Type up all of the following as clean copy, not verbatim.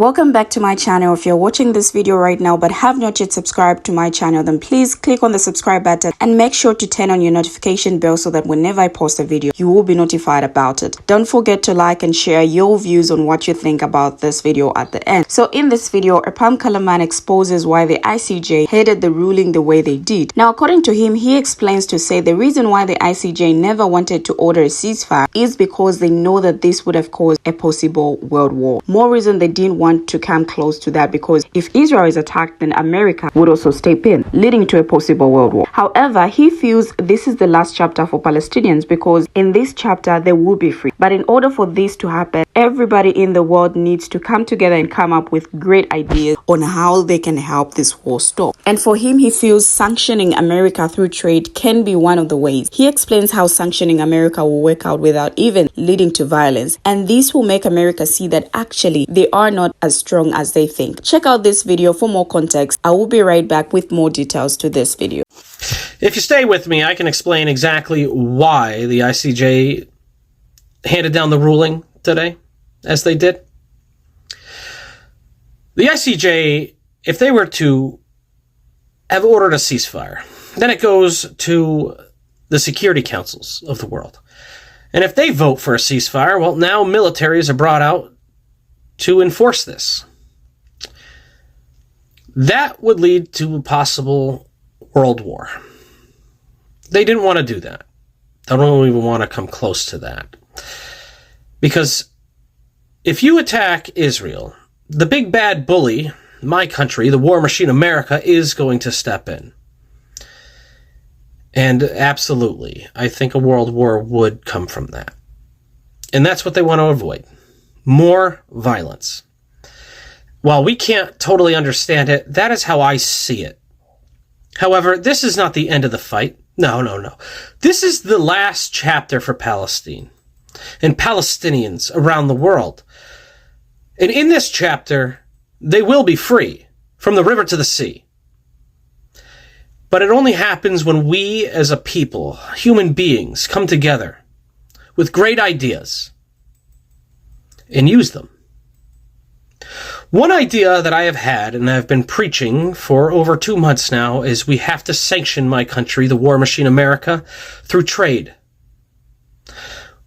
Welcome back to my channel. If you're watching this video right now but have not yet subscribed to my channel, then please click on the subscribe button and make sure to turn on your notification bell so that whenever I post a video, you will be notified about it. Don't forget to like and share your views on what you think about this video at the end. So in this video, a palm color man exposes why the ICJ headed the ruling the way they did. Now, according to him, he explains to say the reason why the ICJ never wanted to order a ceasefire is because they know that this would have caused a possible world war. More reason they didn't want to come close to that, because if Israel is attacked, then America would also step in, leading to a possible world war. However, he feels this is the last chapter for Palestinians, because in this chapter they will be free. But in order for this to happen, everybody in the world needs to come together and come up with great ideas on how they can help this war stop. And for him, he feels sanctioning America through trade can be one of the ways. He explains how sanctioning America will work out without even leading to violence, and this will make America see that actually they are not as strong as they think. Check out this video for more context. I will be right back with more details to this video. If you stay with me, I can explain exactly why the ICJ handed down the ruling today as they did. The ICJ, if they were to have ordered a ceasefire, then it goes to the security councils of the world. And if they vote for a ceasefire, well, now militaries are brought out to enforce this. That would lead to a possible world war. They didn't want to do that. They don't even want to come close to that. Because if you attack Israel, the big bad bully, my country, the war machine America, is going to step in. And absolutely, I think a world war would come from that. And that's what they want to avoid. More violence. While we can't totally understand it, that is how I see it. However, this is not the end of the fight. No. This is the last chapter for Palestine and Palestinians around the world. And in this chapter, they will be free from the river to the sea. But it only happens when we as a people, human beings, come together with great ideas and use them. One idea that I have had and I've been preaching for over 2 months now is we have to sanction my country, the war machine America, through trade.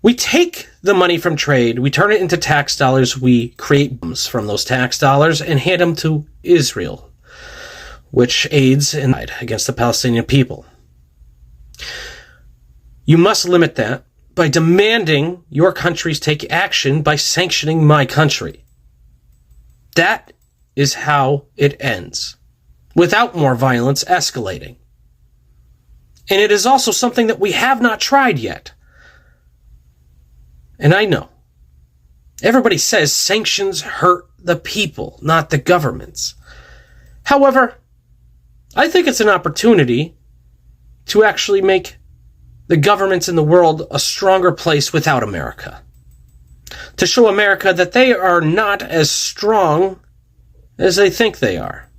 We take the money from trade, we turn it into tax dollars, we create bombs from those tax dollars and hand them to Israel, which aids in the fight against the Palestinian people. You must limit that by demanding your countries take action by sanctioning my country. That is how it ends, without more violence escalating. And it is also something that we have not tried yet. And I know, everybody says sanctions hurt the people, not the governments. However, I think it's an opportunity to actually make the governments in the world a stronger place without America. To show America that they are not as strong as they think they are.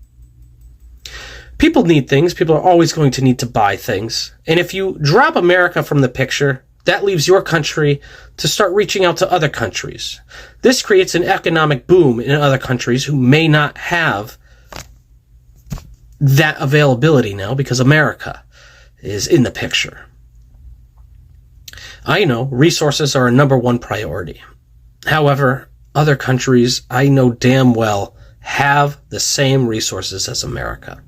People need things. People are always going to need to buy things. And if you drop America from the picture, that leaves your country to start reaching out to other countries. This creates an economic boom in other countries who may not have that availability now because America is in the picture. I know resources are a #1 priority. However, other countries I know damn well have the same resources as America.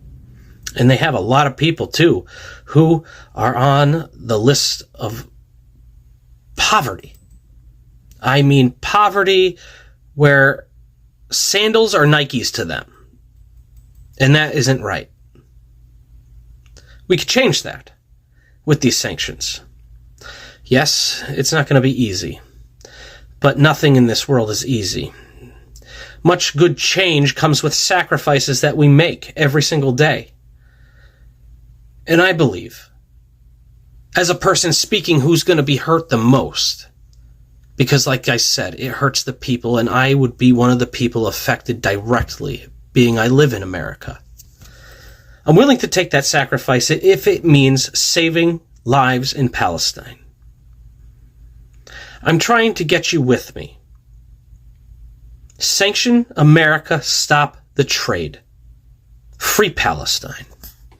And they have a lot of people too who are on the list of poverty. I mean poverty where sandals are Nikes to them. And that isn't right. We could change that with these sanctions. Yes, it's not going to be easy. But nothing in this world is easy. Much good change comes with sacrifices that we make every single day. And I believe, as a person speaking who's going to be hurt the most, because like I said, it hurts the people, and I would be one of the people affected directly, being I live in America. I'm willing to take that sacrifice if it means saving lives in Palestine. I'm trying to get you with me. Sanction America, stop the trade. Free Palestine.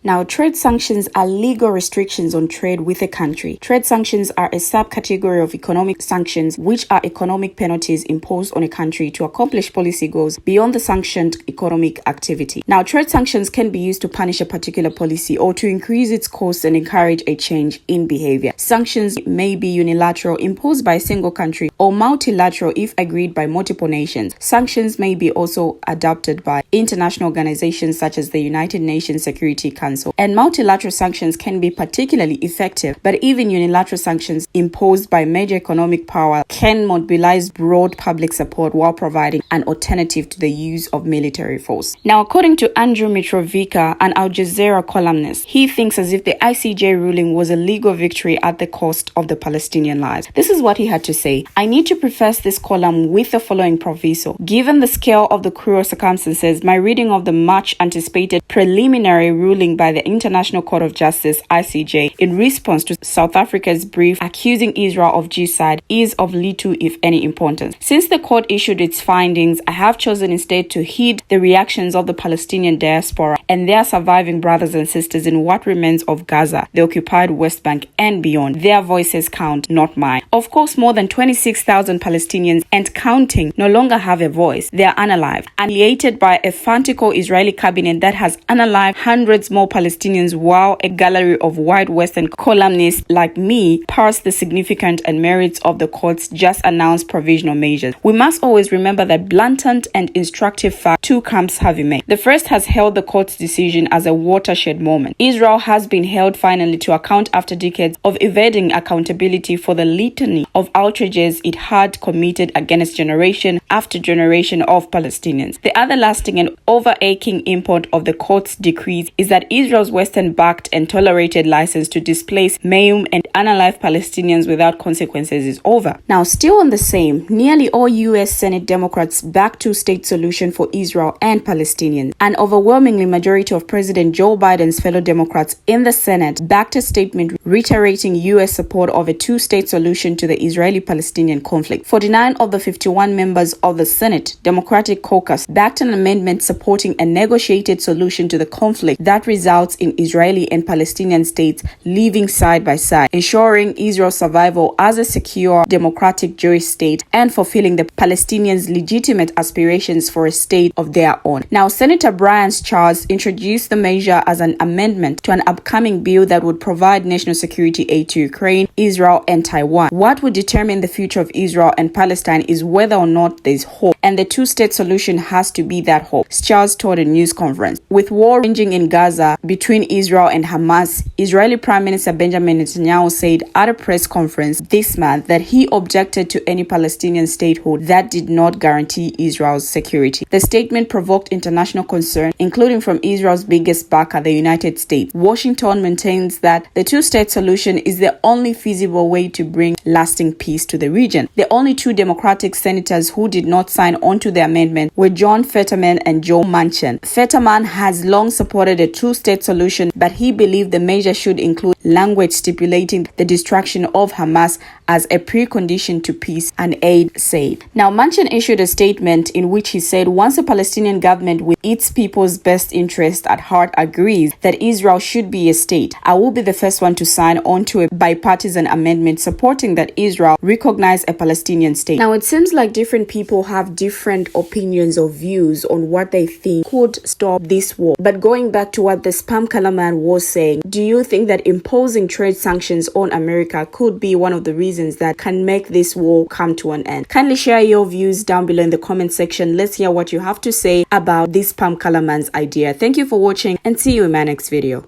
Now, trade sanctions are legal restrictions on trade with a country. Trade sanctions are a subcategory of economic sanctions, which are economic penalties imposed on a country to accomplish policy goals beyond the sanctioned economic activity. Now, trade sanctions can be used to punish a particular policy or to increase its costs and encourage a change in behavior. Sanctions may be unilateral, imposed by a single country, or multilateral if agreed by multiple nations. Sanctions may be also adopted by international organizations such as the United Nations Security Council. And multilateral sanctions can be particularly effective, but even unilateral sanctions imposed by major economic power can mobilize broad public support while providing an alternative to the use of military force. Now, according to Andrew Mitrovica, an Al Jazeera columnist, he thinks as if the ICJ ruling was a legal victory at the cost of the Palestinian lives. This is what he had to say. I need to preface this column with the following proviso. Given the scale of the cruel circumstances, my reading of the much anticipated preliminary ruling by the International Court of Justice, ICJ, in response to South Africa's brief accusing Israel of genocide is of little, if any, importance. Since the court issued its findings, I have chosen instead to heed the reactions of the Palestinian diaspora and their surviving brothers and sisters in what remains of Gaza, the occupied West Bank, and beyond. Their voices count, not mine. Of course, more than 26,000 Palestinians and counting no longer have a voice. They are unalived, annihilated by a fanatical Israeli cabinet that has unalived hundreds more Palestinians, while a gallery of white Western columnists like me parse the significance and merits of the court's just announced provisional measures. We must always remember that blatant and instructive fact two camps have emerged. The first has hailed the court's decision as a watershed moment. Israel has been held finally to account after decades of evading accountability for the litany of outrages it had committed against generation after generation of Palestinians. The other lasting and overarching import of the court's decrees is that Israel's Western-backed and tolerated license to displace, maim, and unalive Palestinians without consequences is over. Now, still on the same, nearly all U.S. Senate Democrats back two-state solution for Israel and Palestinians. An overwhelmingly majority of President Joe Biden's fellow Democrats in the Senate backed a statement reiterating U.S. support of a two-state solution to the Israeli-Palestinian conflict. 49 of the 51 members of the Senate Democratic Caucus backed an amendment supporting a negotiated solution to the conflict that results in Israeli and Palestinian states living side by side, ensuring Israel's survival as a secure, democratic Jewish state and fulfilling the Palestinians' legitimate aspirations for a state of their own. Now, Senator Brian Ceaze introduced the measure as an amendment to an upcoming bill that would provide national security aid to Ukraine, Israel, and Taiwan. What would determine the future of Israel and Palestine is whether or not there's hope, and the two-state solution has to be that hope, Ceaze told a news conference. With war raging in Gaza between Israel and Hamas, Israeli Prime Minister Benjamin Netanyahu said at a press conference this month that he objected to any Palestinian statehood that did not guarantee Israel's security. The statement provoked international concern, including from Israel's biggest backer, the United States. Washington maintains that the two-state solution is the only feasible way to bring lasting peace to the region. The only two Democratic senators who did not sign onto the amendment were John Fetterman and Joe Manchin. Fetterman has long supported a two-state solution, but he believed the measure should include language stipulating the destruction of Hamas as a precondition to peace, and aid said. Now, Manchin issued a statement in which he said once the Palestinian government with its people's best interest at heart agrees that Israel should be a state, I will be the first one to sign on to a bipartisan amendment supporting that Israel recognize a Palestinian state. Now, it seems like different people have different opinions or views on what they think could stop this war. But going back to what the spam color man was saying, do you think that imposing trade sanctions on America could be one of the reasons that can make this war come to an end? Kindly share your views down below in the comment section. Let's hear what you have to say about this spam color man's idea. Thank you for watching and see you in my next video.